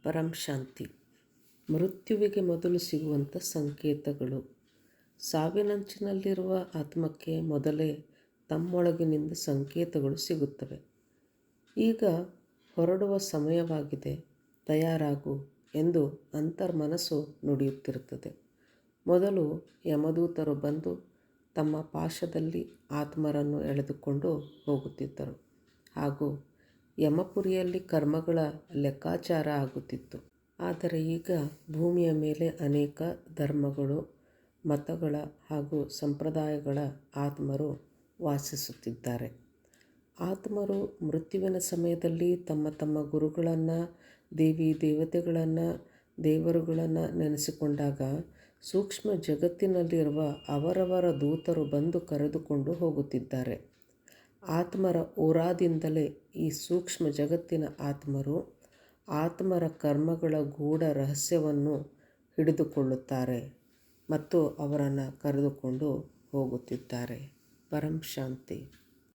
ಪರಂ ಶಾಂತಿ. ಮೃತ್ಯುವಿಗೆ ಮೊದಲು ಸಿಗುವಂಥ ಸಂಕೇತಗಳು. ಸಾವಿನಂಚಿನಲ್ಲಿರುವ ಆತ್ಮಕ್ಕೆ ಮೊದಲೇ ತಮ್ಮೊಳಗಿನಿಂದ ಸಂಕೇತಗಳು ಸಿಗುತ್ತವೆ. ಈಗ ಹೊರಡುವ ಸಮಯವಾಗಿದೆ, ತಯಾರಾಗು ಎಂದು ಅಂತರ್ಮನಸ್ಸು ನುಡಿಯುತ್ತಿರುತ್ತದೆ. ಮೊದಲು ಯಮದೂತರು ಬಂದು ತಮ್ಮ ಪಾಶದಲ್ಲಿ ಆತ್ಮರನ್ನು ಎಳೆದುಕೊಂಡು ಹೋಗುತ್ತಿದ್ದರು ಹಾಗೂ ಯಮಪುರಿಯಲ್ಲಿ ಕರ್ಮಗಳ ಲೆಕ್ಕಾಚಾರ ಆಗುತ್ತಿತ್ತು. ಆದರೆ ಈಗ ಭೂಮಿಯ ಮೇಲೆ ಅನೇಕ ಧರ್ಮಗಳು, ಮತಗಳ ಹಾಗೂ ಸಂಪ್ರದಾಯಗಳ ಆತ್ಮರು ವಾಸಿಸುತ್ತಿದ್ದಾರೆ. ಆತ್ಮರು ಮೃತ್ಯುವಿನ ಸಮಯದಲ್ಲಿ ತಮ್ಮ ತಮ್ಮ ಗುರುಗಳನ್ನು, ದೇವಿ ದೇವತೆಗಳನ್ನು, ದೇವರುಗಳನ್ನು ನೆನೆಸಿಕೊಂಡಾಗ ಸೂಕ್ಷ್ಮ ಜಗತ್ತಿನಲ್ಲಿರುವ ಅವರವರ ದೂತರು ಬಂದು ಕರೆದುಕೊಂಡು ಹೋಗುತ್ತಿದ್ದಾರೆ. ಆತ್ಮರ ಓರಾದಿಂದಲೇ ಈ ಸೂಕ್ಷ್ಮ ಜಗತ್ತಿನ ಆತ್ಮರು ಆತ್ಮರ ಕರ್ಮಗಳ ಗೂಢ ರಹಸ್ಯವನ್ನು ಹಿಡಿದುಕೊಳ್ಳುತ್ತಾರೆ ಮತ್ತು ಅವರನ್ನು ಕರೆದುಕೊಂಡು ಹೋಗುತ್ತಿದ್ದಾರೆ. ಪರಂ ಶಾಂತಿ.